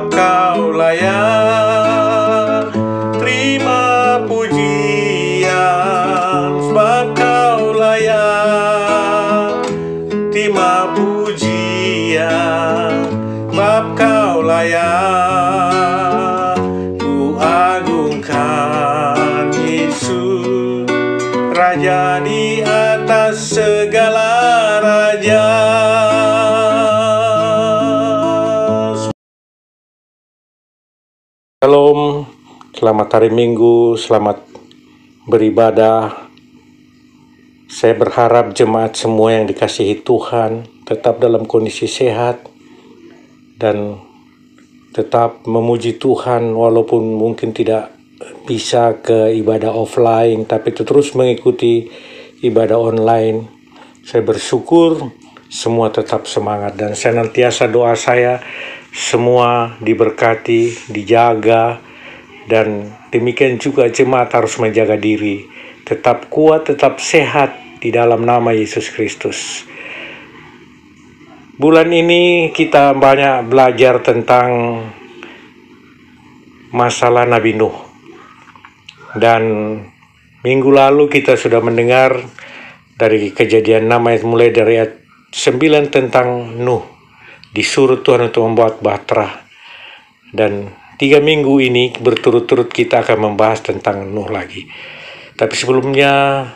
sebab Kau layak terima pujian, sebab Kau layak terima pujian, sebab Kau layak. Ku agungkan Yesus, Raja di atas segala raja. Shalom, selamat hari Minggu, selamat beribadah. Saya berharap jemaat semua yang dikasihi Tuhan tetap dalam kondisi sehat dan tetap memuji Tuhan walaupun mungkin tidak bisa ke ibadah offline, tapi terus mengikuti ibadah online. Saya bersyukur semua tetap semangat, dan senantiasa doa saya semua diberkati, dijaga, dan demikian juga jemaat harus menjaga diri, tetap kuat, tetap sehat di dalam nama Yesus Kristus. Bulan ini kita banyak belajar tentang masalah Nabi Nuh. Dan minggu lalu kita sudah mendengar dari Kejadian 6 mulai dari ayat 9 tentang Nuh, disuruh Tuhan untuk membuat bahtera. Dan 3 minggu ini berturut-turut kita akan membahas tentang Nuh lagi. Tapi sebelumnya,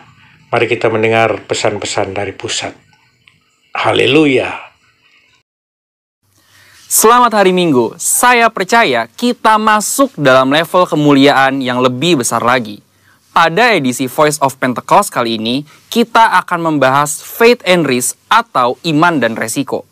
mari kita mendengar pesan-pesan dari pusat. Haleluya. Selamat hari Minggu. Saya percaya kita masuk dalam level kemuliaan yang lebih besar lagi. Pada edisi Voice of Pentecost kali ini, kita akan membahas faith and risk atau iman dan resiko.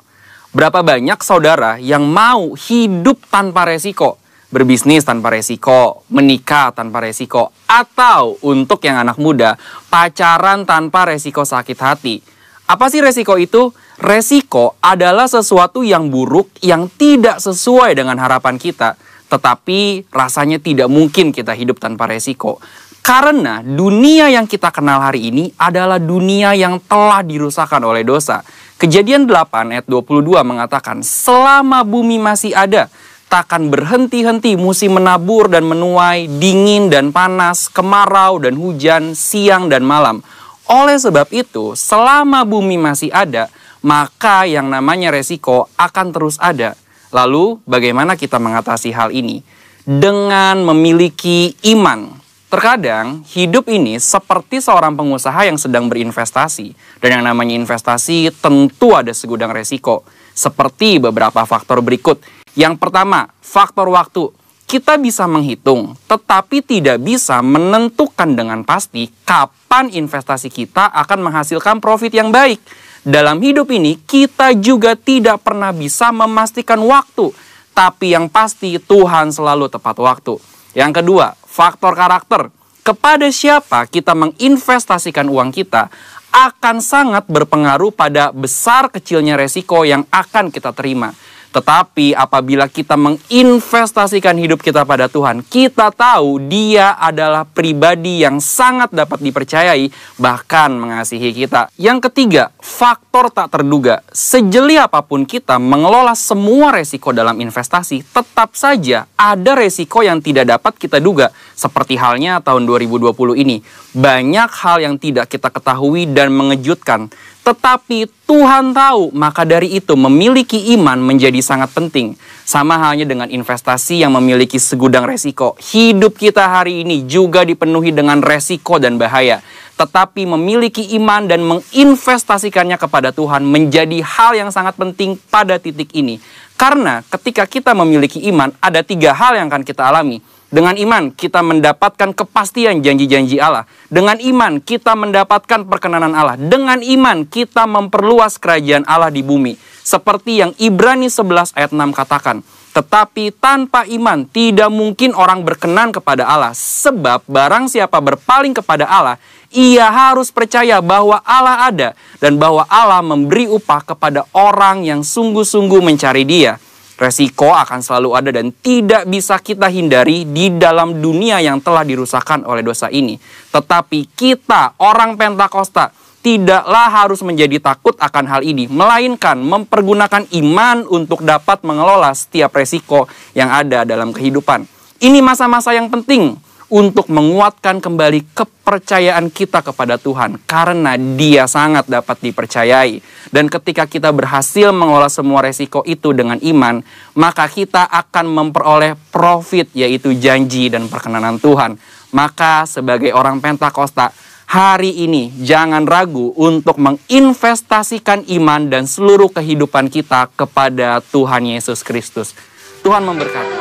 Berapa banyak saudara yang mau hidup tanpa resiko? Berbisnis tanpa resiko, menikah tanpa resiko, atau untuk yang anak muda, pacaran tanpa resiko sakit hati. Apa sih resiko itu? Resiko adalah sesuatu yang buruk yang tidak sesuai dengan harapan kita, tetapi rasanya tidak mungkin kita hidup tanpa resiko. Karena dunia yang kita kenal hari ini adalah dunia yang telah dirusakkan oleh dosa. Kejadian 8 ayat 22 mengatakan, selama bumi masih ada, takkan berhenti-henti musim menabur dan menuai, dingin dan panas, kemarau dan hujan, siang dan malam. Oleh sebab itu, selama bumi masih ada, maka yang namanya resiko akan terus ada. Lalu, bagaimana kita mengatasi hal ini? Dengan memiliki iman. Terkadang, hidup ini seperti seorang pengusaha yang sedang berinvestasi. Dan yang namanya investasi tentu ada segudang resiko. Seperti beberapa faktor berikut. Yang pertama, faktor waktu. Kita bisa menghitung, tetapi tidak bisa menentukan dengan pasti kapan investasi kita akan menghasilkan profit yang baik. Dalam hidup ini, kita juga tidak pernah bisa memastikan waktu, tapi yang pasti Tuhan selalu tepat waktu. Yang kedua, faktor karakter. Kepada siapa kita menginvestasikan uang kita akan sangat berpengaruh pada besar kecilnya resiko yang akan kita terima. Tetapi apabila kita menginvestasikan hidup kita pada Tuhan, kita tahu Dia adalah pribadi yang sangat dapat dipercayai, bahkan mengasihi kita. Yang ketiga, faktor tak terduga. Sejeli apapun kita mengelola semua resiko dalam investasi, tetap saja ada resiko yang tidak dapat kita duga. Seperti halnya tahun 2020 ini. Banyak hal yang tidak kita ketahui dan mengejutkan. Tetapi Tuhan tahu, maka dari itu memiliki iman menjadi sangat penting. Sama halnya dengan investasi yang memiliki segudang resiko. Hidup kita hari ini juga dipenuhi dengan resiko dan bahaya. Tetapi memiliki iman dan menginvestasikannya kepada Tuhan menjadi hal yang sangat penting pada titik ini. Karena ketika kita memiliki iman, ada 3 hal yang akan kita alami. Dengan iman, kita mendapatkan kepastian janji-janji Allah. Dengan iman, kita mendapatkan perkenanan Allah. Dengan iman, kita memperluas kerajaan Allah di bumi. Seperti yang Ibrani 11 ayat 6 katakan. Tetapi tanpa iman, tidak mungkin orang berkenan kepada Allah. Sebab barang siapa berpaling kepada Allah, ia harus percaya bahwa Allah ada. Dan bahwa Allah memberi upah kepada orang yang sungguh-sungguh mencari Dia. Resiko akan selalu ada dan tidak bisa kita hindari di dalam dunia yang telah dirusakkan oleh dosa ini. Tetapi kita, orang Pentakosta, tidaklah harus menjadi takut akan hal ini, melainkan mempergunakan iman untuk dapat mengelola setiap resiko yang ada dalam kehidupan. Ini masa-masa yang penting untuk menguatkan kembali kepercayaan kita kepada Tuhan, karena Dia sangat dapat dipercayai. Dan ketika kita berhasil mengelola semua resiko itu dengan iman, maka kita akan memperoleh profit, yaitu janji dan perkenanan Tuhan. Maka sebagai orang Pentakosta, hari ini jangan ragu untuk menginvestasikan iman dan seluruh kehidupan kita kepada Tuhan Yesus Kristus. Tuhan memberkati.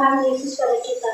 Tuhan Yesus pada kita.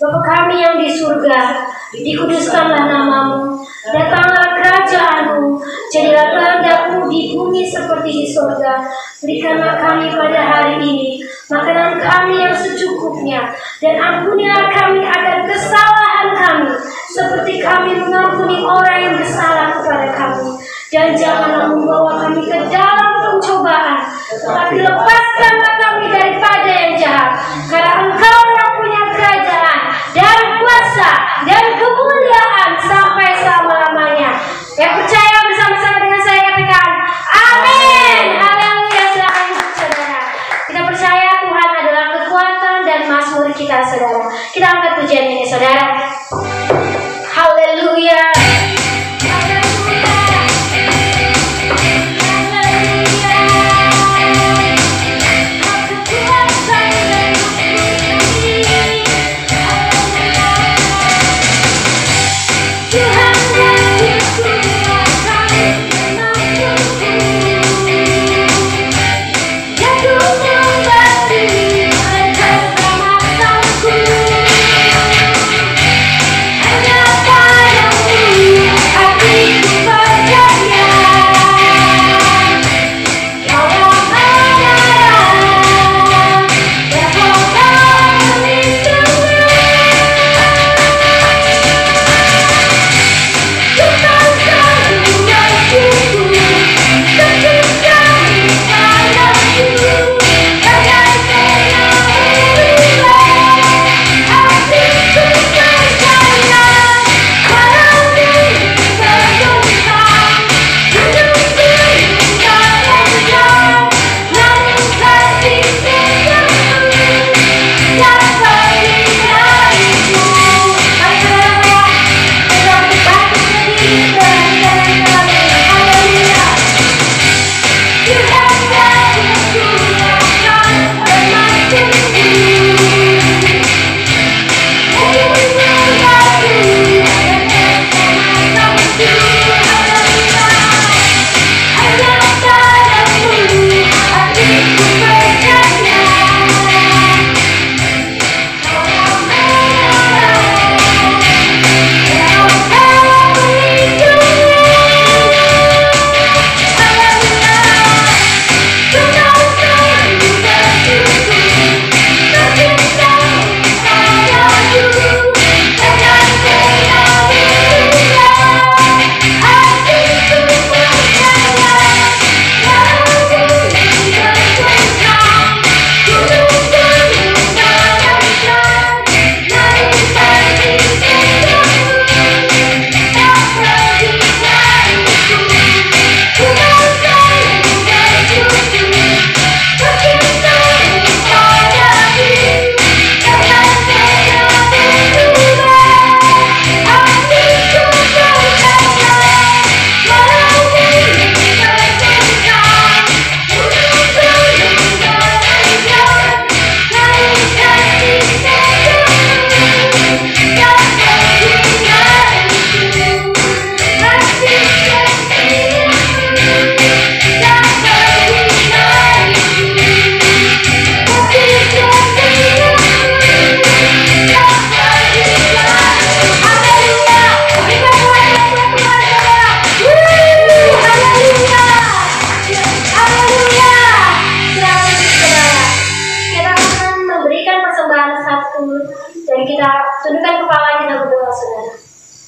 Bapa kami yang di surga, dikuduskanlah namamu, datanglah kerajaanmu, jadilah kehendak-mu di bumi seperti di surga. Berikanlah kami pada hari ini makanan kami yang secukupnya, dan ampunilah kami akan kesalahan kami, seperti kami mengampuni orang yang bersalah kepada kami. Dan janganlah membawa kami ke dalam pencobaan, tetapi lepaskanlah kami daripada yang jahat, karena Engkau yang punya kerajaan dan kuasa dan kemuliaan sampai selama-lamanya. Yang percaya bersama-sama dengan saya katakan amin. Haleluya. Silakan duduk saudara. Kita percaya Tuhan adalah kekuatan dan mazmur kita saudara. Kita angkat pujian ini saudara. Haleluya.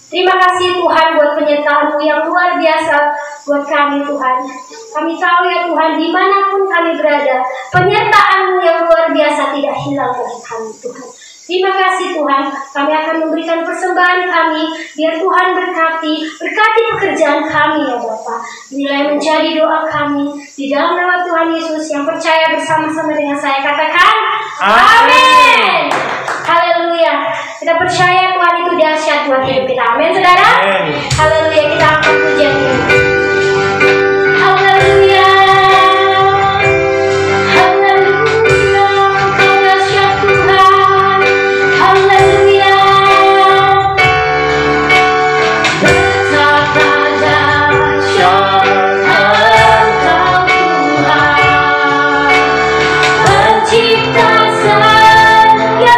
Terima kasih Tuhan buat penyertaan-Mu yang luar biasa buat kami Tuhan. Kami tahu ya Tuhan, dimanapun kami berada, penyertaan-Mu yang luar biasa tidak hilang dari kami Tuhan. Terima kasih Tuhan, kami akan memberikan persembahan kami, biar Tuhan berkati pekerjaan kami ya Bapa. Inilah menjadi doa kami, di dalam nama Tuhan Yesus yang percaya bersama-sama dengan saya katakan, amin. Haleluya. Kita percaya Tuhan itu dahsyat buat hidup kita. Amin saudara. Haleluya. Kita angkat pujian ini. Haleluya. Haleluya. Kau dahsyat Tuhan. Haleluya. Betapa dahsyat Engkau Tuhan, Pencipta segala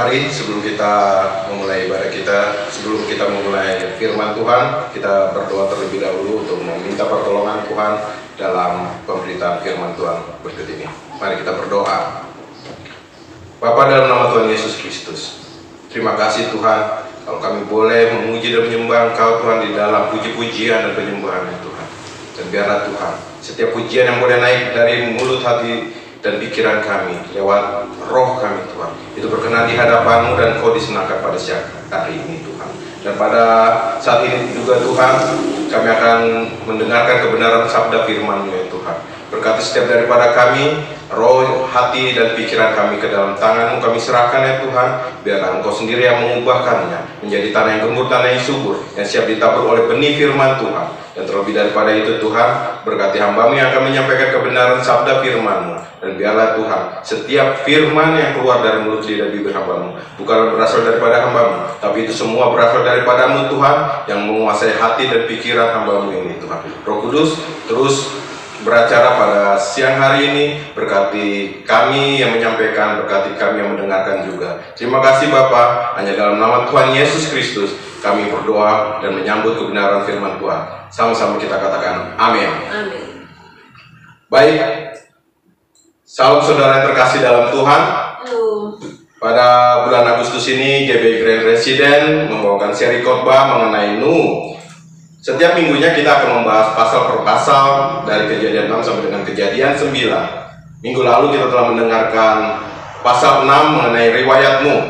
Mari sebelum kita memulai ibadah kita, sebelum kita memulai firman Tuhan, kita berdoa terlebih dahulu untuk meminta pertolongan Tuhan dalam pemberitaan firman Tuhan berikut ini. Mari kita berdoa. Bapa, dalam nama Tuhan Yesus Kristus, terima kasih Tuhan kalau kami boleh memuji dan menyembah Engkau Tuhan di dalam puji-pujian dan penyembahan Tuhan. Dan biarlah Tuhan, setiap pujian yang boleh naik dari mulut, hati, dan pikiran kami lewat roh kami Tuhan, itu berkenan di hadapan-Mu dan Kau disenangkan pada siang hari ini Tuhan. Dan pada saat ini juga Tuhan, kami akan mendengarkan kebenaran sabda firman-Mu ya Tuhan. Berkati setiap daripada kami, roh, hati, dan pikiran kami ke dalam tangan-Mu kami serahkan ya Tuhan. Biarlah Engkau sendiri yang mengubahkannya menjadi tanah yang gembur, tanah yang subur, yang siap ditabur oleh benih firman Tuhan. Dan terlebih daripada itu Tuhan, berkati hamba-Mu yang akan menyampaikan kebenaran sabda firman-Mu. Dan biarlah Tuhan, setiap firman yang keluar dari mulut lidah bibir hamba-Mu bukanlah berasal daripada hamba-Mu, tapi itu semua berasal daripada-Mu Tuhan, yang menguasai hati dan pikiran hamba-Mu ini Tuhan. Roh Kudus terus beracara pada siang hari ini, berkati kami yang menyampaikan, berkati kami yang mendengarkan juga. Terima kasih Bapa, hanya dalam nama Tuhan Yesus Kristus kami berdoa dan menyambut kebenaran firman Tuhan. Sama-sama kita katakan amin. Amin. Baik, salam saudara yang terkasih dalam Tuhan. Halo. Pada bulan Agustus ini GBI Grand Resident membawakan seri khotbah mengenai Nuh. Setiap minggunya kita akan membahas pasal per pasal dari Kejadian 6 sampai dengan Kejadian 9. Minggu lalu kita telah mendengarkan pasal 6 mengenai riwayat Nuh.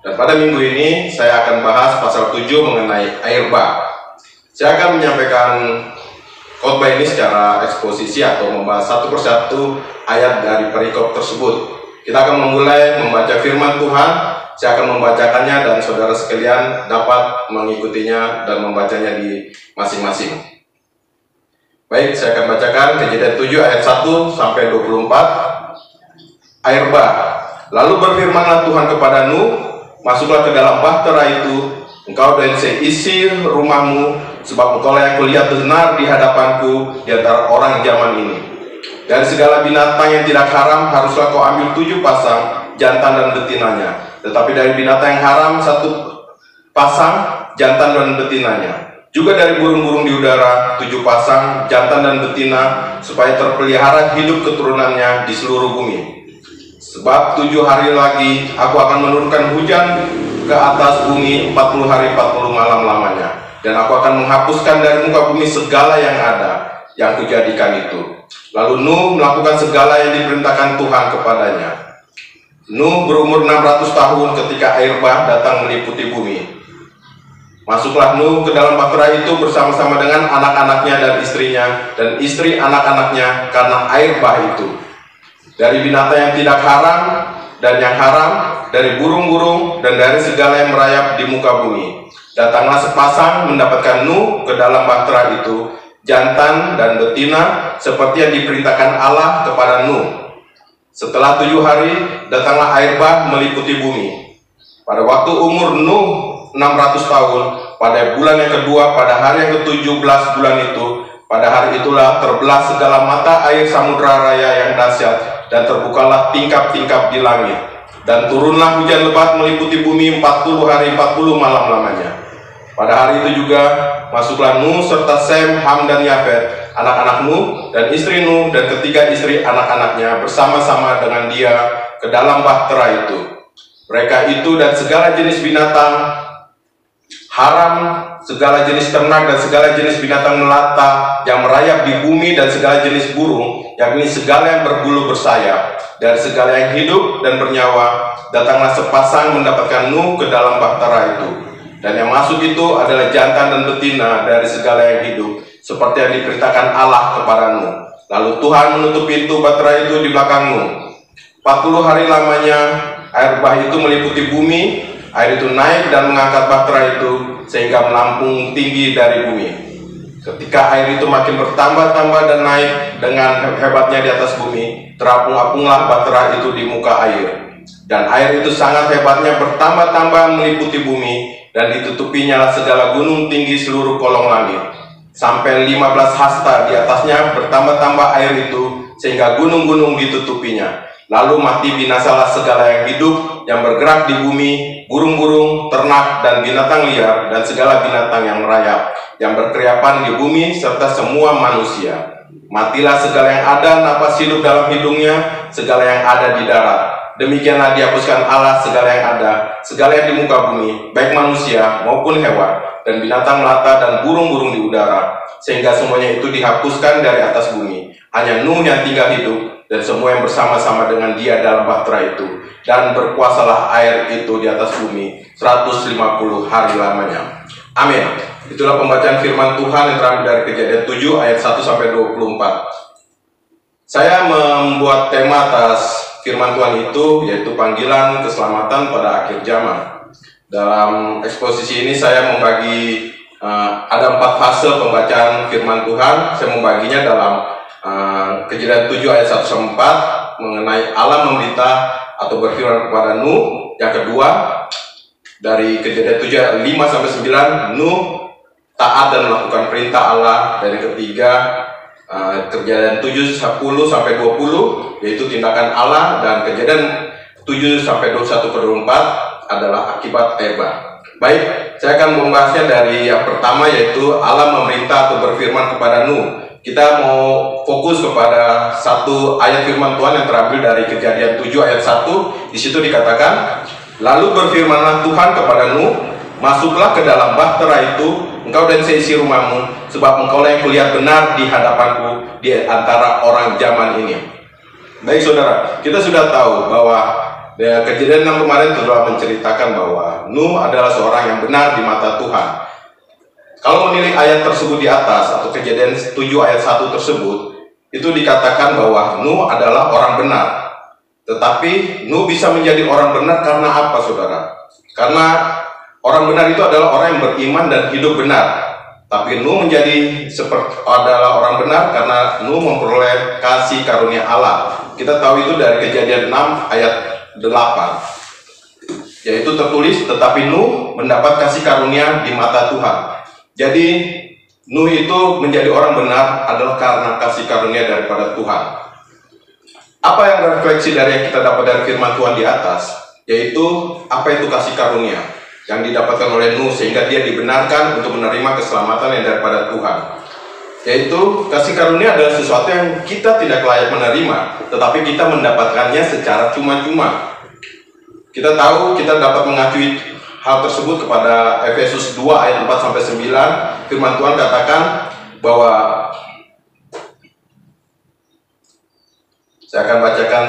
Dan pada minggu ini saya akan bahas pasal 7 mengenai air bah. Saya akan menyampaikan khotbah ini secara eksposisi atau membahas satu persatu ayat dari perikop tersebut. Kita akan memulai membaca firman Tuhan. Saya akan membacakannya dan saudara sekalian dapat mengikutinya dan membacanya di masing-masing. Baik, saya akan bacakan Kejadian 7 ayat 1 sampai 24. Air bah. Lalu berfirmanlah Tuhan kepada Nuh, masuklah ke dalam bahtera itu, engkau dan seisi rumahmu, sebab engkau yang kulihat benar di hadapanku di antara orang zaman ini. Dari segala binatang yang tidak haram haruslah kau ambil 7 pasang, jantan dan betinanya. Tetapi dari binatang yang haram 1 pasang, jantan dan betinanya. Juga dari burung-burung di udara 7 pasang, jantan dan betina, supaya terpelihara hidup keturunannya di seluruh bumi. Sebab 7 hari lagi aku akan menurunkan hujan ke atas bumi 40 hari 40 malam lamanya. Dan aku akan menghapuskan dari muka bumi segala yang ada, yang kujadikan itu. Lalu Nuh melakukan segala yang diperintahkan Tuhan kepadanya. Nuh berumur 600 tahun ketika air bah datang meliputi bumi. Masuklah Nuh ke dalam bahtera itu bersama-sama dengan anak-anaknya dan istrinya, dan istri anak-anaknya karena air bah itu. Dari binatang yang tidak haram dan yang haram, dari burung-burung dan dari segala yang merayap di muka bumi. Datanglah sepasang mendapatkan Nuh ke dalam bahtera itu, jantan dan betina, seperti yang diperintahkan Allah kepada Nuh. Setelah 7 hari, datanglah air bah meliputi bumi. Pada waktu umur Nuh 600 tahun, pada bulan yang kedua, pada hari yang ke-17 bulan itu, pada hari itulah terbelah segala mata air samudra raya yang dahsyat, dan terbukalah tingkap-tingkap di langit. Dan turunlah hujan lebat meliputi bumi 40 hari 40 malam lamanya. Pada hari itu juga masuklah Nuh serta Sem, Ham, dan Yafet, anak-anak Nuh dan istri Nuh dan ketiga istri anak-anaknya bersama-sama dengan dia ke dalam bahtera itu. Mereka itu dan segala jenis binatang haram, segala jenis ternak dan segala jenis binatang melata yang merayap di bumi dan segala jenis burung, yakni segala yang berbulu bersayap, dari segala yang hidup dan bernyawa, datanglah sepasang mendapatkan Nuh ke dalam bahtera itu. Dan yang masuk itu adalah jantan dan betina dari segala yang hidup, seperti yang diperintahkan Allah kepada Nuh. Lalu Tuhan menutup pintu bahtera itu di belakang Nuh. 40 hari lamanya air bah itu meliputi bumi. Air itu naik dan mengangkat bahtera itu sehingga melampung tinggi dari bumi. Ketika air itu makin bertambah-tambah dan naik dengan hebatnya di atas bumi, terapung-apunglah bahtera itu di muka air. Dan air itu sangat hebatnya bertambah-tambah meliputi bumi, dan ditutupinya segala gunung tinggi seluruh kolong langit. Sampai 15 hasta di atasnya bertambah-tambah air itu, sehingga gunung-gunung ditutupinya. Lalu mati binasalah segala yang hidup, yang bergerak di bumi, burung-burung, ternak, dan binatang liar, dan segala binatang yang merayap, yang berkeriapan di bumi, serta semua manusia. Matilah segala yang ada napas hidup dalam hidungnya, segala yang ada di darat. Demikianlah dihapuskan Allah segala yang ada, segala yang di muka bumi, baik manusia maupun hewan, dan binatang melata dan burung-burung di udara, sehingga semuanya itu dihapuskan dari atas bumi. Hanya Nuh yang tinggal hidup, dan semua yang bersama-sama dengan dia dalam bahtera itu, dan berkuasalah air itu di atas bumi 150 hari lamanya. Amin. Itulah pembacaan firman Tuhan yang terambil dari Kejadian 7 ayat 1 sampai 24. Saya membuat tema atas firman Tuhan itu, yaitu panggilan keselamatan pada akhir zaman. Dalam eksposisi ini saya membagi ada 4 fase pembacaan firman Tuhan. Saya membaginya dalam Kejadian 7 ayat 1 sampai 4 mengenai Allah memberita atau berfirman kepada Nuh. Yang kedua, dari Kejadian 7 ayat 5 sampai 9, Nuh taat dan melakukan perintah Allah. Dan yang ketiga, Kejadian 7 10 sampai 20 yaitu tindakan Allah, dan Kejadian 7 sampai 21 ke 24 adalah akibat air bah. Baik, saya akan membahasnya dari yang pertama, yaitu Allah memerintah atau berfirman kepada Nuh. Kita mau fokus kepada satu ayat firman Tuhan yang terambil dari Kejadian 7 ayat 1. Di situ dikatakan, lalu berfirmanlah Tuhan kepada Nuh, masuklah ke dalam bahtera itu, engkau dan seisi rumahmu, sebab engkaulah yang kulihat benar di hadapanku di antara orang zaman ini. Baik saudara, kita sudah tahu bahwa Kejadian 6 kemarin telah menceritakan bahwa Nuh adalah seorang yang benar di mata Tuhan. Kalau menilik ayat tersebut di atas, atau Kejadian 7 ayat 1 tersebut, itu dikatakan bahwa Nuh adalah orang benar. Tetapi Nuh bisa menjadi orang benar karena apa saudara? Karena orang benar itu adalah orang yang beriman dan hidup benar. Tapi Nuh menjadi adalah orang benar karena Nuh memperoleh kasih karunia Allah. Kita tahu itu dari Kejadian 6 ayat 8. Yaitu tertulis, tetapi Nuh mendapat kasih karunia di mata Tuhan. Jadi Nuh itu menjadi orang benar adalah karena kasih karunia daripada Tuhan. Apa yang refleksi dari yang kita dapat dari firman Tuhan di atas? Yaitu apa itu kasih karunia yang didapatkan oleh Nuh sehingga dia dibenarkan untuk menerima keselamatan yang daripada Tuhan. Yaitu kasih karunia adalah sesuatu yang kita tidak layak menerima, tetapi kita mendapatkannya secara cuma-cuma. Kita tahu kita dapat mengacu hal tersebut kepada Efesus 2 ayat 4 sampai 9. Firman Tuhan katakan bahwa, saya akan bacakan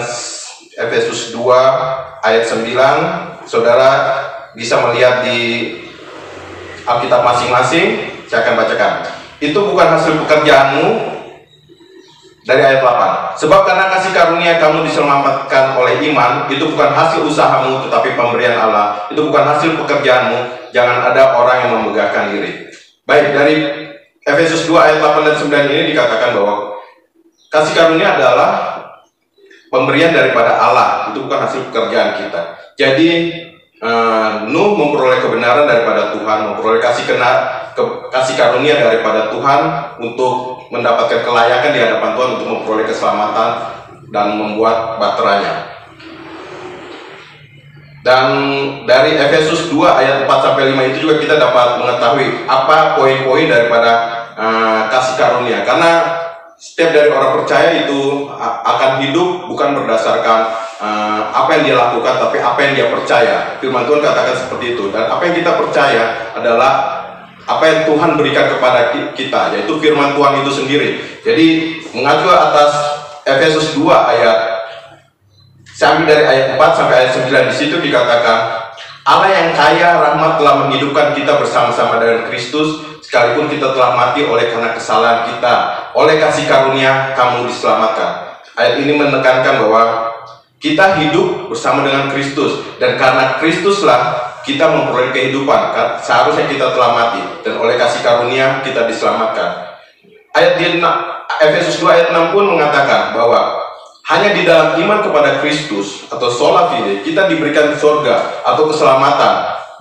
Efesus 2 ayat 9. Saudara bisa melihat di Alkitab masing-masing. Saya akan bacakan. Itu bukan hasil pekerjaanmu, dari ayat 8. Sebab karena kasih karunia kamu diselamatkan oleh iman, itu bukan hasil usahamu, tetapi pemberian Allah. Itu bukan hasil pekerjaanmu, jangan ada orang yang memegahkan diri. Baik, dari Efesus 2 ayat 8 dan 9 ini dikatakan bahwa kasih karunia adalah pemberian daripada Allah. Itu bukan hasil pekerjaan kita. Jadi Nuh memperoleh kebenaran daripada Tuhan, memperoleh kasih karunia daripada Tuhan untuk mendapatkan kelayakan di hadapan Tuhan untuk memperoleh keselamatan dan membuat bahteranya. Dan dari Efesus 2 ayat 4 sampai 5 itu juga kita dapat mengetahui apa poin-poin daripada kasih karunia. Karena setiap dari orang percaya itu akan hidup bukan berdasarkan apa yang dia lakukan, tapi apa yang dia percaya. Firman Tuhan katakan seperti itu. Dan apa yang kita percaya adalah apa yang Tuhan berikan kepada kita, yaitu firman Tuhan itu sendiri. Jadi mengacu atas Efesus 2 ayat, sampai dari ayat 4 sampai ayat 9, di situ dikatakan Allah yang kaya rahmat telah menghidupkan kita bersama-sama dengan Kristus, sekalipun kita telah mati oleh karena kesalahan kita, oleh kasih karunia kamu diselamatkan. Ayat ini menekankan bahwa kita hidup bersama dengan Kristus, dan karena Kristuslah kita memperoleh kehidupan. Seharusnya kita telah mati, dan oleh kasih karunia kita diselamatkan. Ayat di Efesus 2 ayat 6 pun mengatakan bahwa hanya di dalam iman kepada Kristus atau sola fide kita diberikan surga atau keselamatan,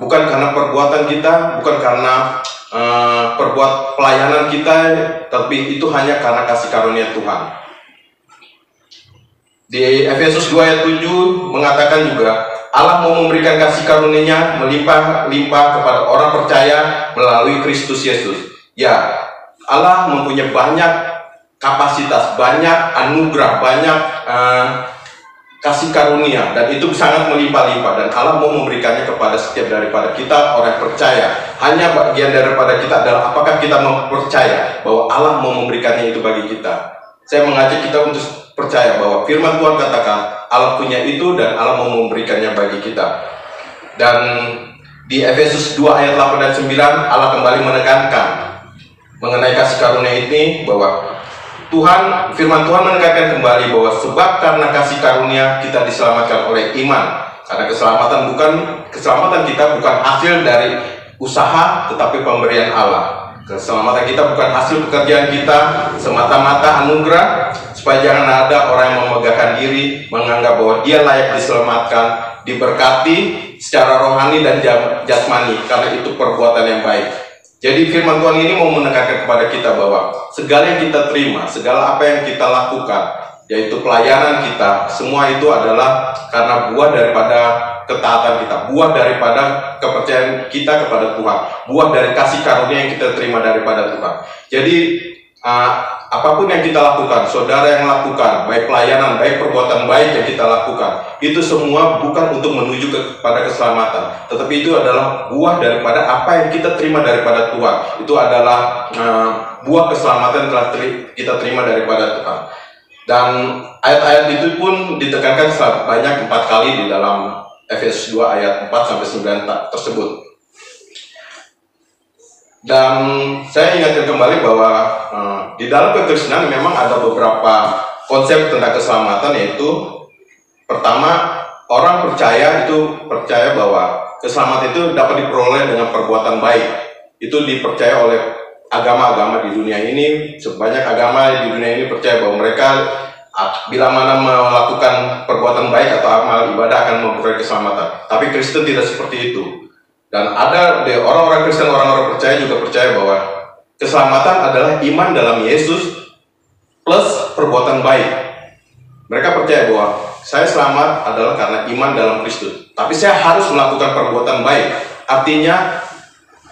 bukan karena perbuatan kita, bukan karena perbuat pelayanan kita, tapi itu hanya karena kasih karunia Tuhan. Di Efesus 2 ayat 7 mengatakan juga, Allah mau memberikan kasih karunia-Nya melimpah-limpah kepada orang percaya melalui Kristus Yesus. Ya, Allah mempunyai banyak kapasitas, banyak anugerah, banyak kasih karunia, dan itu sangat melimpah-limpah, dan Allah mau memberikannya kepada setiap daripada kita orang percaya. Hanya bagian daripada kita adalah apakah kita mempercaya bahwa Allah mau memberikannya itu bagi kita. Saya mengajak kita untuk percaya bahwa firman Tuhan katakan Allah punya itu dan Allah mau memberikannya bagi kita. Dan di Efesus 2 ayat 8 dan 9 Allah kembali menekankan mengenai kasih karunia ini, bahwa firman Tuhan menekankan kembali bahwa sebab karena kasih karunia kita diselamatkan oleh iman. Karena keselamatan kita bukan hasil dari usaha, tetapi pemberian Allah. Keselamatan kita bukan hasil pekerjaan kita, semata-mata anugerah, supaya jangan ada orang yang memegahkan diri, menganggap bahwa dia layak diselamatkan, diberkati secara rohani dan jasmani, karena itu perbuatan yang baik. Jadi firman Tuhan ini mau menekankan kepada kita bahwa segala yang kita terima, segala apa yang kita lakukan, yaitu pelayanan kita, semua itu adalah karena buah daripada ketaatan kita, buah daripada kepercayaan kita kepada Tuhan, buah dari kasih karunia yang kita terima daripada Tuhan. Jadi apapun yang kita lakukan, saudara yang lakukan, baik pelayanan, baik perbuatan baik yang kita lakukan, itu semua bukan untuk menuju kepada keselamatan, tetapi itu adalah buah daripada apa yang kita terima daripada Tuhan. Itu adalah buah keselamatan yang telah kita terima daripada Tuhan. Dan ayat-ayat itu pun ditekankan banyak 4 kali di dalam Efesus 2 ayat 4-9 tersebut. Dan saya ingatkan kembali bahwa di dalam kekristenan memang ada beberapa konsep tentang keselamatan, yaitu pertama, orang percaya bahwa keselamatan itu dapat diperoleh dengan perbuatan baik. Itu dipercaya oleh agama-agama di dunia ini. Sebanyak agama di dunia ini percaya bahwa mereka bila mana melakukan perbuatan baik atau amal ibadah akan memperoleh keselamatan. Tapi Kristen tidak seperti itu. Dan ada orang-orang Kristen, orang-orang percaya juga percaya bahwa keselamatan adalah iman dalam Yesus plus perbuatan baik. Mereka percaya bahwa saya selamat adalah karena iman dalam Kristus. Tapi saya harus melakukan perbuatan baik. Artinya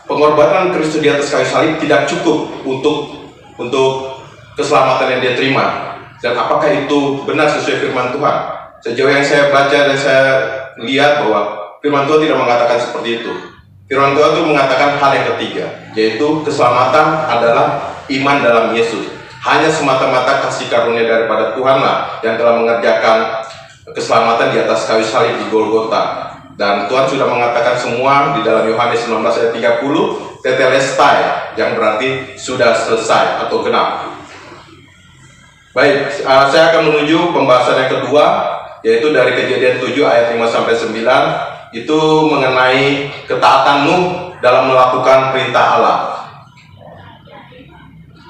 pengorbanan Kristus di atas kayu salib tidak cukup untuk keselamatan yang dia terima. Dan apakah itu benar sesuai firman Tuhan? Sejauh yang saya baca dan saya lihat bahwa firman Tuhan tidak mengatakan seperti itu. Firman Tuhan itu mengatakan hal yang ketiga, yaitu keselamatan adalah iman dalam Yesus. Hanya semata-mata kasih karunia daripada Tuhanlah yang telah mengerjakan keselamatan di atas kayu salib di Golgota. Dan Tuhan sudah mengatakan semua di dalam Yohanes 19 ayat 30, tetelestai, yang berarti sudah selesai atau genap. Baik, saya akan menuju pembahasan yang kedua, yaitu dari Kejadian 7 ayat 5-9, itu mengenai ketaatan Nuh dalam melakukan perintah Allah.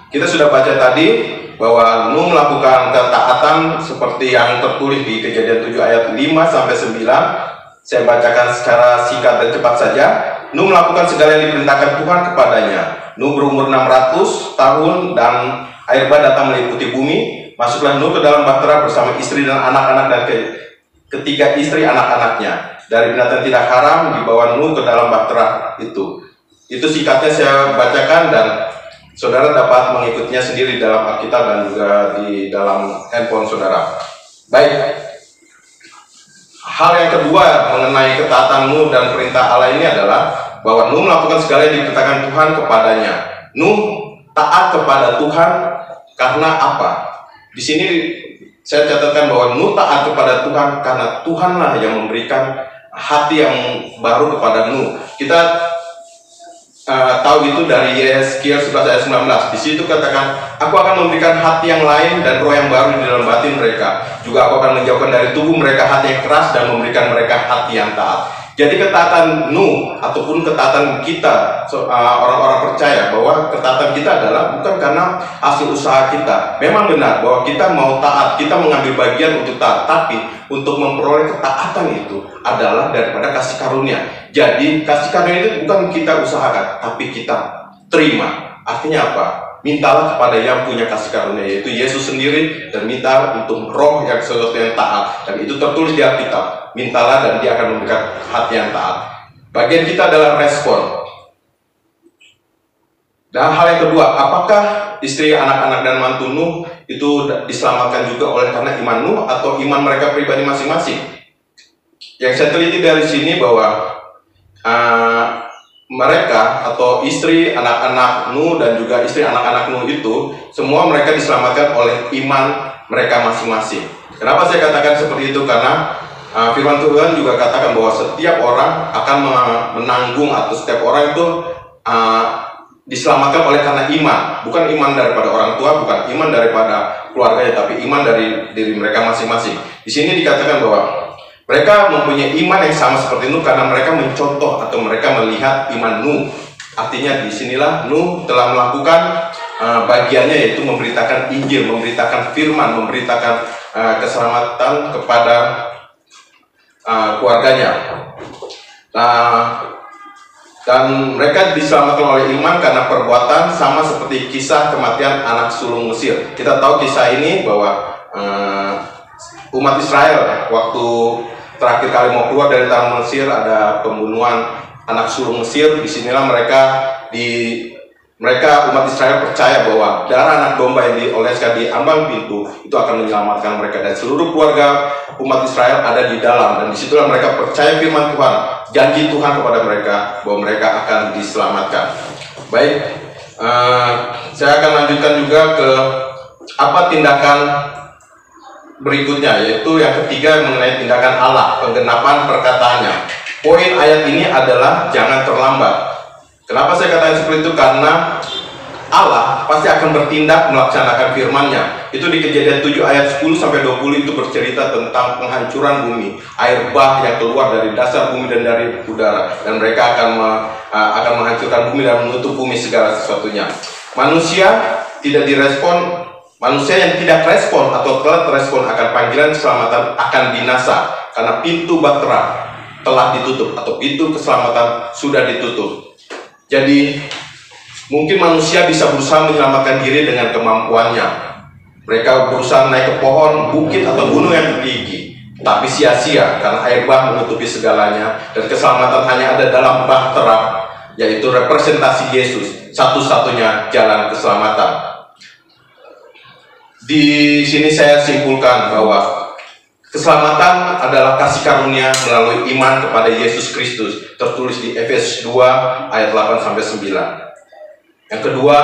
Kita sudah baca tadi bahwa Nuh melakukan ketaatan seperti yang tertulis di Kejadian 7 ayat 5-9. Saya bacakan secara singkat dan cepat saja. Nuh melakukan segala yang diperintahkan Tuhan kepadanya. Nuh berumur 600 tahun dan air bah datang meliputi bumi. Masuklah Nuh ke dalam bahtera bersama istri dan anak-anak dan ketiga istri anak-anaknya. Dari binatang tidak haram dibawa Nuh ke dalam bahtera itu. Itu singkatnya saya bacakan dan saudara dapat mengikutinya sendiri dalam Alkitab dan juga di dalam handphone saudara. Baik. Hal yang kedua mengenai ketaatan Nuh dan perintah Allah ini adalah bahwa Nuh melakukan segala yang diperintahkan Tuhan kepadanya. Nuh taat kepada Tuhan karena apa? Di sini saya catatkan bahwa Nuh taat kepada Tuhan karena Tuhanlah yang memberikan hati yang baru kepada Nuh. Kita tahu itu dari Yeskiel 11 ayat 19. Di situ katakan, aku akan memberikan hati yang lain dan roh yang baru di dalam batin mereka. Juga aku akan menjauhkan dari tubuh mereka hati yang keras dan memberikan mereka hati yang taat. Jadi ketaatan Nuh ataupun ketaatan kita orang-orang percaya bahwa ketaatan kita adalah bukan karena hasil usaha kita. Memang benar bahwa kita mau taat, kita mengambil bagian untuk taat, tapi untuk memperoleh ketaatan itu adalah daripada kasih karunia. Jadi kasih karunia itu bukan kita usahakan, tapi kita terima. Artinya apa? mintalah kepada yang punya kasih karunia, yaitu Yesus sendiri, dan minta untuk roh yang sesuatu yang taat. Dan itu tertulis di Alkitab, mintalah dan dia akan memberikan hati yang taat. Bagian kita adalah respon. Dan hal yang kedua, apakah istri, anak-anak, dan mantu Nuh itu diselamatkan juga oleh karena iman Nuh atau iman mereka pribadi masing-masing? Yang saya teliti dari sini bahwa mereka atau istri, anak-anak Nuh dan juga istri anak-anak Nuh itu semua mereka diselamatkan oleh iman mereka masing-masing. Kenapa saya katakan seperti itu? Karena firman Tuhan juga katakan bahwa setiap orang akan menanggung, atau setiap orang itu diselamatkan oleh karena iman, bukan iman daripada orang tua, bukan iman daripada keluarganya, tapi iman dari diri mereka masing-masing. Di sini dikatakan bahwa mereka mempunyai iman yang sama seperti Nuh karena mereka mencontoh atau mereka melihat iman Nuh. Artinya disinilah Nuh telah melakukan bagiannya, yaitu memberitakan Injil, memberitakan firman, memberitakan keselamatan kepada keluarganya. Dan mereka diselamatkan oleh iman karena perbuatan, sama seperti kisah kematian anak sulung Mesir. Kita tahu kisah ini bahwa umat Israel waktu terakhir kali mau keluar dari tanah Mesir, ada pembunuhan anak sulung Mesir. Disinilah mereka umat Israel percaya bahwa darah anak domba yang dioleskan di ambang pintu itu akan menyelamatkan mereka, dan seluruh keluarga umat Israel ada di dalam. Dan disitulah mereka percaya firman Tuhan, janji Tuhan kepada mereka bahwa mereka akan diselamatkan. Baik, saya akan lanjutkan juga ke apa tindakan berikutnya, yaitu yang ketiga mengenai tindakan Allah, penggenapan perkataannya. Poin ayat ini adalah jangan terlambat. Kenapa saya katakan seperti itu? Karena Allah pasti akan bertindak melaksanakan firman-Nya. Itu di Kejadian 7 ayat 10-20 itu bercerita tentang penghancuran bumi, air bah yang keluar dari dasar bumi dan dari udara, dan mereka akan menghancurkan bumi dan menutup bumi segala sesuatunya. Manusia tidak direspon, manusia yang tidak respon atau telat respon akan panggilan keselamatan akan binasa, karena pintu bahtera telah ditutup atau pintu keselamatan sudah ditutup. Jadi mungkin manusia bisa berusaha menyelamatkan diri dengan kemampuannya. Mereka berusaha naik ke pohon, bukit, atau gunung yang tinggi, tapi sia-sia karena air bah menutupi segalanya, dan keselamatan hanya ada dalam bahtera, yaitu representasi Yesus, satu-satunya jalan keselamatan. Di sini saya simpulkan bahwa keselamatan adalah kasih karunia melalui iman kepada Yesus Kristus, tertulis di Efesus 2 ayat 8-9. Yang kedua,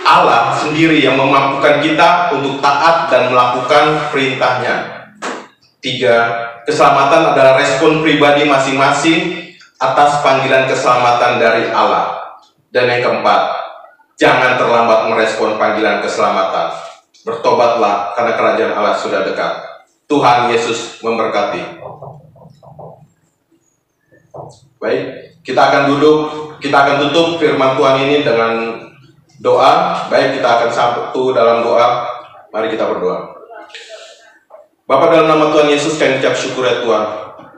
Allah sendiri yang memampukan kita untuk taat dan melakukan perintahnya. Tiga, keselamatan adalah respon pribadi masing-masing atas panggilan keselamatan dari Allah. Dan yang keempat, jangan terlambat merespon panggilan keselamatan. Bertobatlah karena kerajaan Allah sudah dekat. Tuhan Yesus memberkati. Baik, kita akan duduk, kita akan tutup firman Tuhan ini dengan doa. Baik, kita akan satu dalam doa. Mari kita berdoa. Bapa, dalam nama Tuhan Yesus kami ucap syukur ya Tuhan,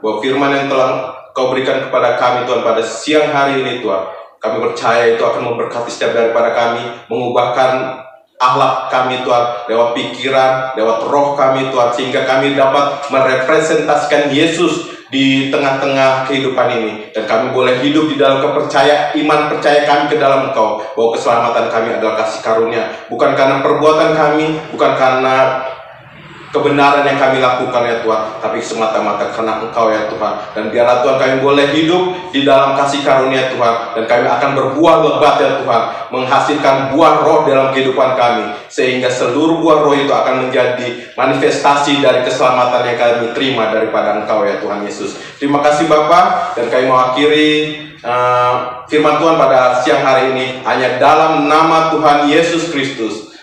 bahwa firman yang telah Kau berikan kepada kami Tuhan pada siang hari ini Tuhan, kami percaya itu akan memberkati setiap daripada kami, mengubahkan akhlak kami Tuhan, lewat pikiran, lewat roh kami Tuhan, sehingga kami dapat merepresentasikan Yesus di tengah-tengah kehidupan ini, dan kami boleh hidup di dalam kepercayaan, iman percaya kami ke dalam Engkau, bahwa keselamatan kami adalah kasih karunia, bukan karena perbuatan kami, bukan karena kebenaran yang kami lakukan ya Tuhan, tapi semata-mata karena Engkau ya Tuhan. Dan biarlah Tuhan kami boleh hidup di dalam kasih karunia Tuhan, dan kami akan berbuah lebat ya Tuhan, menghasilkan buah roh dalam kehidupan kami, sehingga seluruh buah roh itu akan menjadi manifestasi dari keselamatan yang kami terima daripada Engkau ya Tuhan Yesus. Terima kasih Bapa, dan kami mengakhiri firman Tuhan pada siang hari ini hanya dalam nama Tuhan Yesus Kristus.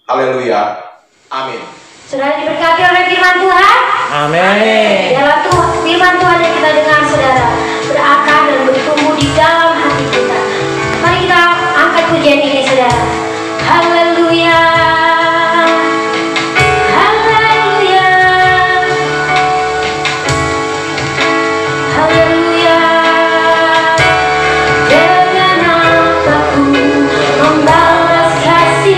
Haleluya, amin. Saudara diberkati oleh firman Tuhan. Amin. Dalam firman Tuhan yang kita dengar, saudara, berakar dan bertumbuh di dalam hati kita. Mari kita angkat pujian ini, saudara. Haleluya. Haleluya. Haleluya. Dengan apa ku membalas kasih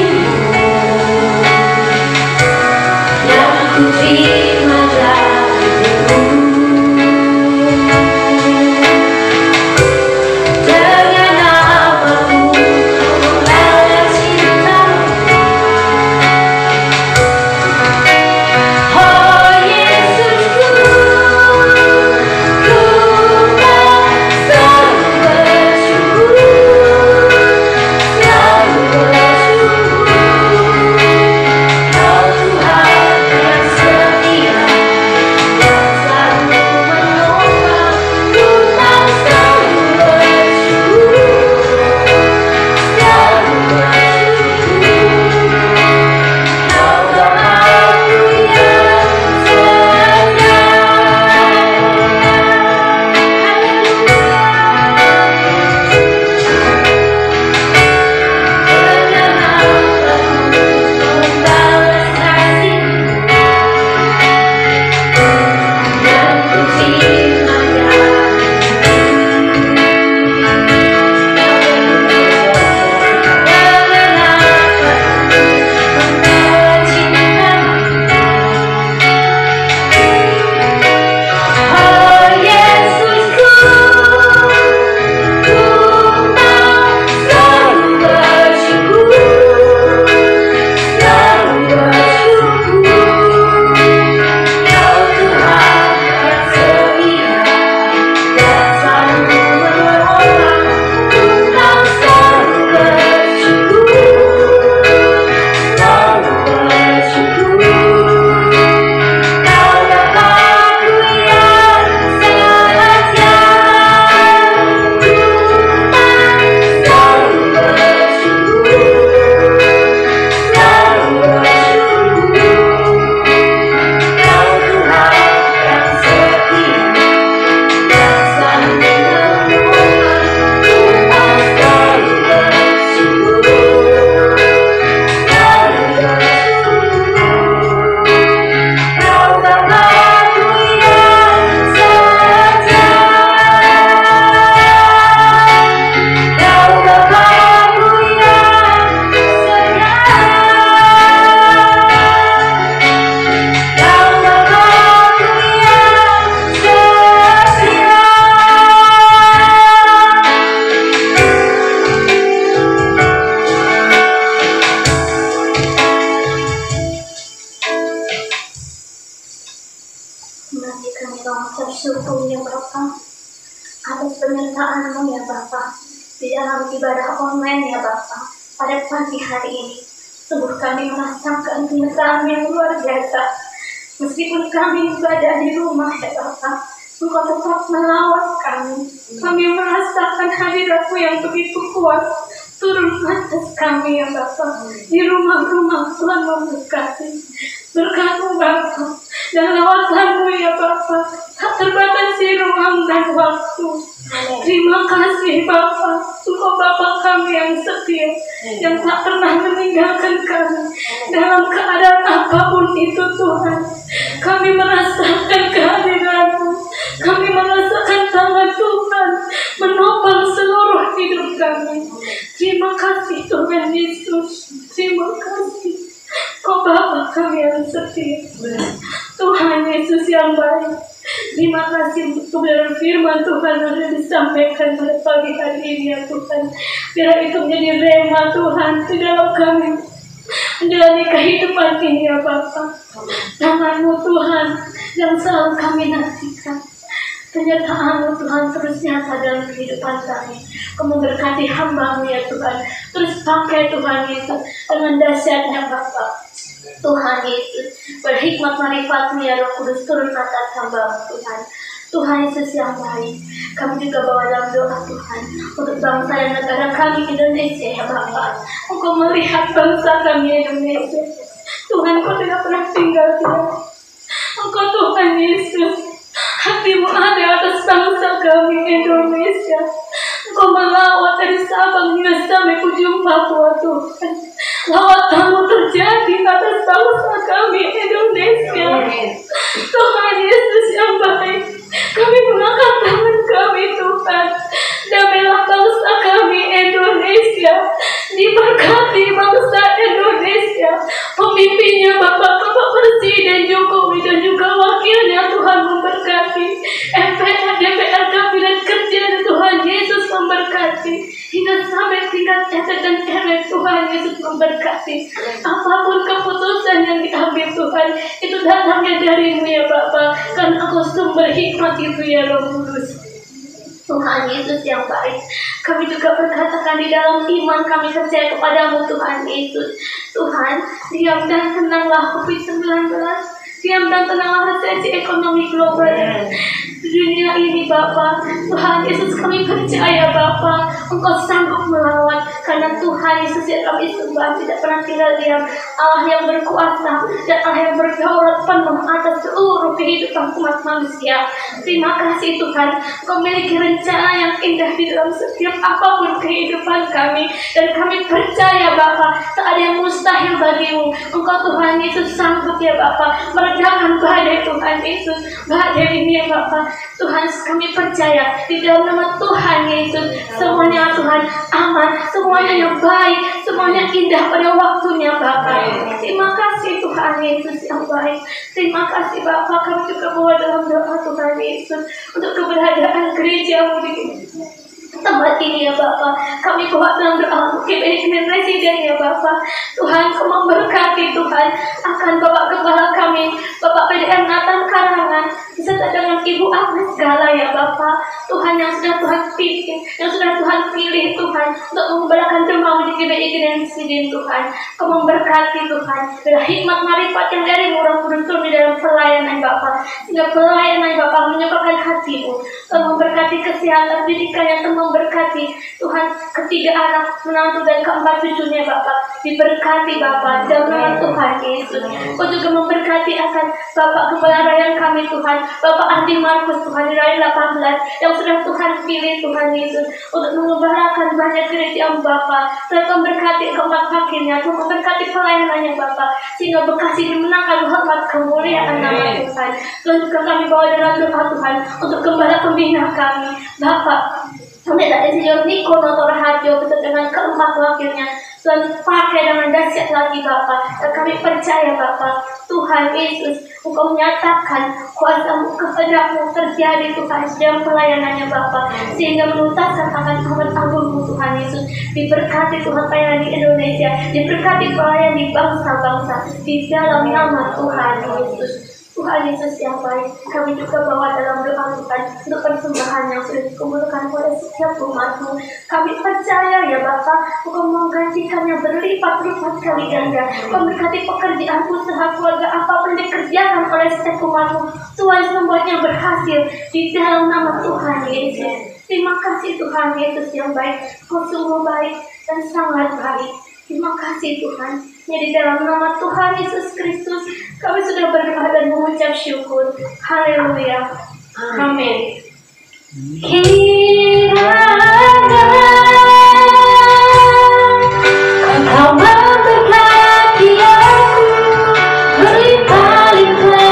bersyukur ya Bapa atas penyertaan-Mu ya Bapa di dalam ibadah online ya Bapa pada pagi hari ini. Sungguh kami merasakan penyertaan yang luar biasa. Meskipun kami ibadah di rumah ya Bapa, Engkau tetap melawat kami. Kami merasakan hadirat-Mu yang begitu kuat turun atas kami ya Bapa. Di rumah-rumah Tuhan memberkati. Berkat-Mu Bapa dan lawatan-Mu ya Bapa tak terbatasi ruang dan waktu. Terima kasih Bapa, Engkau Bapa kami yang setia, yang tak pernah meninggalkan kami dalam keadaan apapun itu Tuhan. Kami merasakan kehadiran-Mu, kami merasakan tangan Tuhan menopang seluruh hidup kami. Terima kasih Tuhan Yesus, terima kasih. Kau Bapa kami yang setia, Tuhan Yesus yang baik. Terima kasih untuk kebenaran firman Tuhan yang sudah disampaikan pada pagi hari ini ya Tuhan. Biar itu menjadi rema Tuhan di dalam kami menjalani kehidupan ini ya Bapa. Tangan-Mu Tuhan yang selalu kami nantikan. Penyertaan-Mu Tuhan terus nyata dalam kehidupan kami. Kau memberkati hamba-Mu ya Tuhan. Terus pakai Tuhan Yesus dengan dahsyatnya Bapa. Tuhan Yesus, berhikmat marifat-Mu ya Roh Kudus turun atas hamba-Mu Tuhan. Tuhan Yesus yang baik, kami juga bawa dalam doa Tuhan untuk bangsa dan negara kami Indonesia ya Bapa. Engkau melihat bangsa kami Indonesia. Tuhan, Kau tidak pernah tinggal diam. Engkau Tuhan Yesus, hati-Mu ada atas bangsa kami Indonesia. Engkau melawat dari Sabang hingga sampai ujung Papua Tuhan. Lawatan-Mu terjadi atas bangsa kami Indonesia. Tuhan Yesus yang baik, kami mengangkat tangan kami Tuhan. Damailah bangsa kami Indonesia. Diberkati bangsa Indonesia. Pemimpinnya Bapak Presiden Jokowi dan juga wakilnya Tuhan memberkati. MPR, DPR, Kabinet Kerja Tuhan Yesus memberkati. Hingga sampai tingkat RT dan RW Tuhan Yesus memberkati. Apapun keputusan yang diambil Tuhan, itu datangnya dari-Mu ya Bapa. Karena Engkau sumber hikmat itu ya Roh Kudus. Tuhan Yesus yang baik, kami juga berkatakan di dalam iman kami percaya kepada-Mu Tuhan Yesus. Tuhan, diam dan tenanglah COVID-19. Diam dan tenanglah resesi ekonomi global di dunia ini Bapa. Tuhan Yesus, kami percaya Bapa, Engkau sanggup melawan. Karena Tuhan Yesus yang kami sembah tidak pernah tinggal diam. Allah yang berkuasa dan Allah yang berdaulat penuh atas seluruh kehidupan umat manusia. Terima kasih Tuhan, Engkau memiliki rencana yang indah di dalam setiap apapun kehidupan kami. Dan kami percaya Bapa, tak ada yang mustahil bagi-Mu. Engkau Tuhan Yesus sanggup ya Bapa meredakan badai Tuhan Yesus. Badai ini ya Bapa, Tuhan kami percaya di dalam nama Tuhan Yesus semuanya Tuhan aman, semuanya yang baik, semuanya indah pada waktunya Bapa. Terima kasih Tuhan Yesus yang baik. Terima kasih Bapa, kami juga bawa dalam doa Tuhan Yesus untuk keberadaan gereja-Mu di tempat ini ya Bapa. Kami bawa dalam doa untuk KPI Presiden ya Bapa. Tuhan, Kau memberkati Tuhan akan Bapak Kepala kami, Bapak PDM Nathan Karangan, beserta dengan Ibu Agnes Gala ya Bapa. Tuhan yang sudah Tuhan pilih, yang sudah Tuhan pilih Tuhan untuk mengembalakan jemaat di KPI Presiden Tuhan. Kau memberkati Tuhan, bila hikmat marifat yang dari Roh Kudus turun di dalam pelayanan Bapa, sehingga pelayanan Bapa menyukakan hati-Mu. Kau memberkati kesehatan pendidikan yang memberkati Tuhan ketiga anak, menantu dan keempat cucunya Bapak. Diberkati Bapak dalam nama Tuhan Yesus. Kau juga memberkati akan Bapak Kepala Rakyat kami Tuhan, Bapak Andi Markus Tuhan di Raya 18 yang sudah Tuhan pilih Tuhan Yesus untuk mengembalakan banyak gereja Bapak. Dan memberkati keempat wakilnya, Tuhan memberkati pelayanannya Bapak, sehingga Bekasi dimenangkan hormat kemuliaan nama Tuhan. Dan juga kami bawa dalam doa Tuhan untuk gembala pembina kami Bapak. Sampai dari Insinyur Niko Noto Raharjo beserta dengan keempat wakilnya, Tuhan pakai dengan dahsyat lagi Bapak. Dan kami percaya Bapak, Tuhan Yesus, Engkau menyatakan kuasa-Mu kepada-Mu terjadi Tuhan dalam pelayanannya Bapak, sehingga menuntaskan akan amat agung-Mu Tuhan Yesus. Diberkati Tuhan pelayanan di Indonesia, diberkati pelayanan di bangsa-bangsa di dalam nama Tuhan Yesus. Tuhan Tuhan Yesus yang baik, kami juga bawa dalam doa Tuhan untuk persembahan yang sudah dikumpulkan oleh setiap umat-Mu. Kami percaya ya Bapa, Engkau menggantikannya berlipat-lipat kali ganda. Memberkati pekerjaan usaha keluarga apapun dikerjakan oleh setiap umat-Mu. Tuhan membuatnya berhasil di dalam nama Tuhan Yesus. Terima kasih Tuhan Yesus yang baik, Kau sungguh baik dan sangat baik. Terima kasih Tuhan. Ya, di dalam nama Tuhan Yesus Kristus kami sudah berdoa dan mengucap syukur. Haleluya. Amin. Kiranya Engkau memberkati aku berlimpah-limpah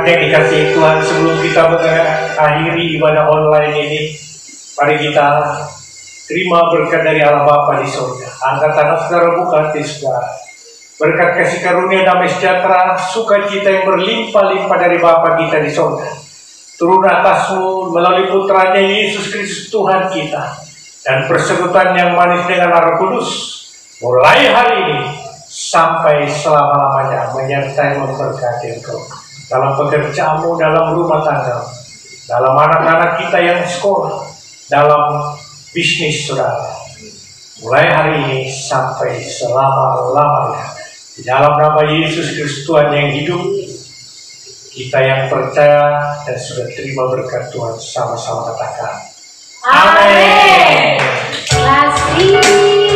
dan dikasihi Tuhan, sebelum kita mengakhiri ibadah online ini, mari kita terima berkat dari Allah Bapa di surga. Angkat tangan saudara, buka hati saudara. Berkat kasih karunia, damai sejahtera, sukacita yang berlimpah-limpah dari Bapa kita di surga turun atasmu melalui putranya Yesus Kristus Tuhan kita, dan persekutuan yang manis dengan Roh Kudus mulai hari ini sampai selama-lamanya menyertai memberkati engkau dalam pekerjaanmu, dalam rumah tangga, dalam anak-anak kita yang sekolah, dalam bisnis saudara, mulai hari ini sampai selama-lamanya. Di dalam nama Yesus Kristus Tuhan yang hidup, kita yang percaya dan sudah terima berkat Tuhan sama-sama katakan amin. Kasih